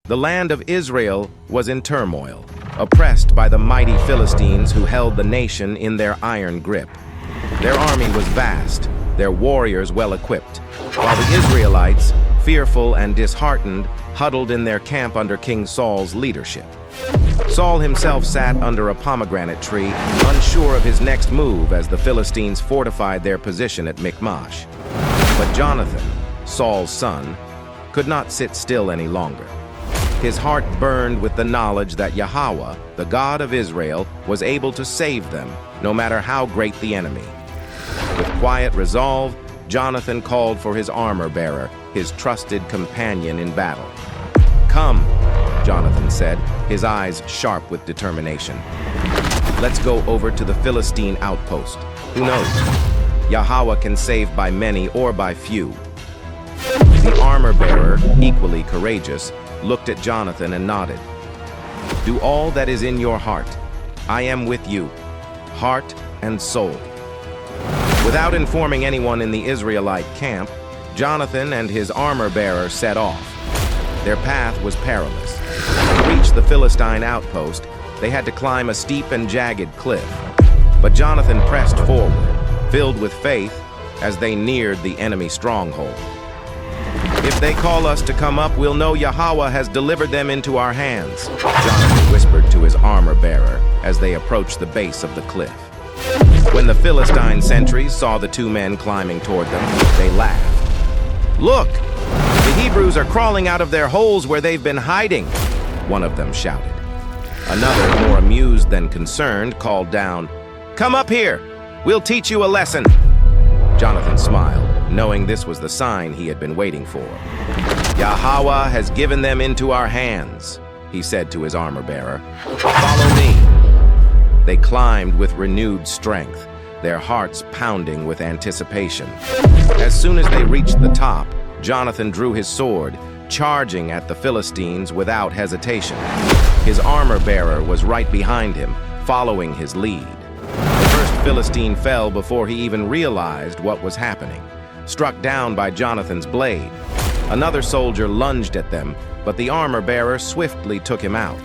The land of Israel was in turmoil, oppressed by the mighty Philistines who held the nation in their iron grip. Their army was vast, their warriors well-equipped, while the Israelites, fearful and disheartened, huddled in their camp under King Saul's leadership. Saul himself sat under a pomegranate tree, unsure of his next move as the Philistines fortified their position at Michmash. But Jonathan, Saul's son, could not sit still any longer. His heart burned with the knowledge that Yahawah, the God of Israel, was able to save them, no matter how great the enemy. With quiet resolve, Jonathan called for his armor-bearer, his trusted companion in battle. "Come," Jonathan said, his eyes sharp with determination. "Let's go over to the Philistine outpost. Who knows? Yahawah can save by many or by few." The armor-bearer, equally courageous, looked at Jonathan and nodded. "Do all that is in your heart. I am with you, heart and soul." Without informing anyone in the Israelite camp, Jonathan and his armor-bearer set off. Their path was perilous. To reach the Philistine outpost, they had to climb a steep and jagged cliff. But Jonathan pressed forward, filled with faith, as they neared the enemy stronghold. "If they call us to come up, we'll know Yahawah has delivered them into our hands," Jonathan whispered to his armor-bearer as they approached the base of the cliff. When the Philistine sentries saw the two men climbing toward them, they laughed. "Look! The Hebrews are crawling out of their holes where they've been hiding," one of them shouted. Another, more amused than concerned, called down, "Come up here! We'll teach you a lesson." Jonathan smiled, knowing this was the sign he had been waiting for. "Yahawah has given them into our hands," he said to his armor-bearer. "Follow me." They climbed with renewed strength, their hearts pounding with anticipation. As soon as they reached the top, Jonathan drew his sword, charging at the Philistines without hesitation. His armor-bearer was right behind him, following his lead. The first Philistine fell before he even realized what was happening, struck down by Jonathan's blade. Another soldier lunged at them, but the armor-bearer swiftly took him out.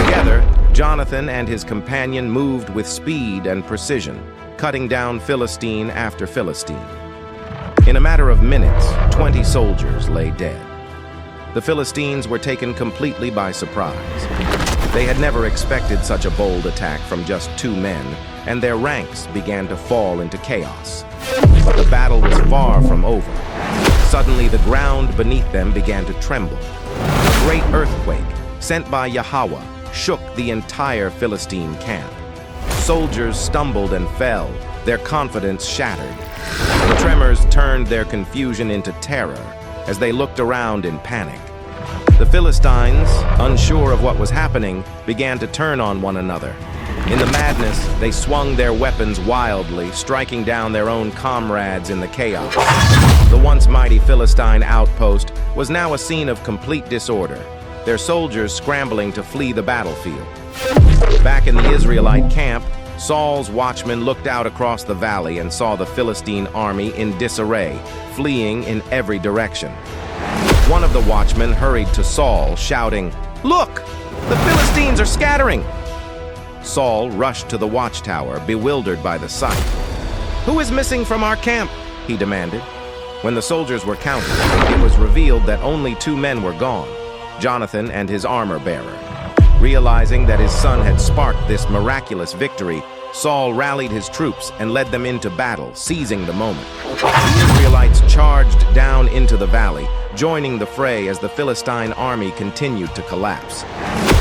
Together, Jonathan and his companion moved with speed and precision, cutting down Philistine after Philistine. In a matter of minutes, 20 soldiers lay dead. The Philistines were taken completely by surprise. They had never expected such a bold attack from just two men, and their ranks began to fall into chaos. But the battle was far from over. Suddenly, the ground beneath them began to tremble. A great earthquake, sent by Yahawah, shook the entire Philistine camp. Soldiers stumbled and fell, their confidence shattered. The tremors turned their confusion into terror as they looked around in panic. The Philistines, unsure of what was happening, began to turn on one another. In the madness, they swung their weapons wildly, striking down their own comrades in the chaos. The once mighty Philistine outpost was now a scene of complete disorder, their soldiers scrambling to flee the battlefield. Back in the Israelite camp, Saul's watchmen looked out across the valley and saw the Philistine army in disarray, fleeing in every direction. One of the watchmen hurried to Saul, shouting, "Look! The Philistines are scattering!" Saul rushed to the watchtower, bewildered by the sight. "Who is missing from our camp?" he demanded. When the soldiers were counted, it was revealed that only two men were gone, Jonathan and his armor-bearer. Realizing that his son had sparked this miraculous victory, Saul rallied his troops and led them into battle, seizing the moment. The Israelites charged down into the valley, joining the fray as the Philistine army continued to collapse.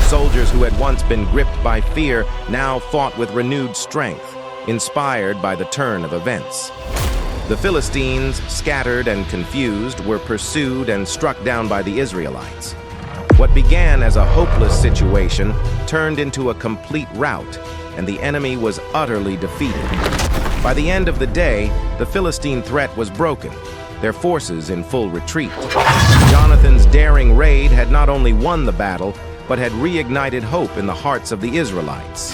Soldiers who had once been gripped by fear now fought with renewed strength, inspired by the turn of events. The Philistines, scattered and confused, were pursued and struck down by the Israelites. What began as a hopeless situation turned into a complete rout, and the enemy was utterly defeated. By the end of the day, the Philistine threat was broken, their forces in full retreat. Jonathan's daring raid had not only won the battle, but had reignited hope in the hearts of the Israelites.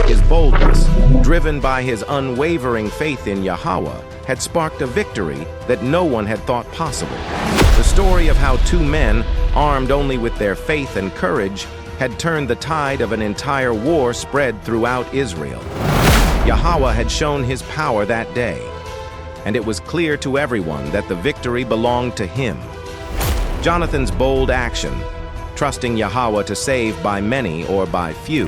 His boldness, driven by his unwavering faith in Yahawah, had sparked a victory that no one had thought possible. The story of how two men, armed only with their faith and courage, had turned the tide of an entire war spread throughout Israel. Yahawah had shown his power that day, and it was clear to everyone that the victory belonged to him. Jonathan's bold action, trusting Yahawah to save by many or by few,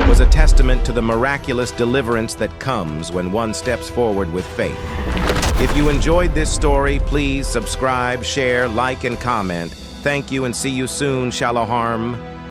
was a testament to the miraculous deliverance that comes when one steps forward with faith. If you enjoyed this story, please subscribe, share, like, and comment. Thank you, and see you soon. Shalom.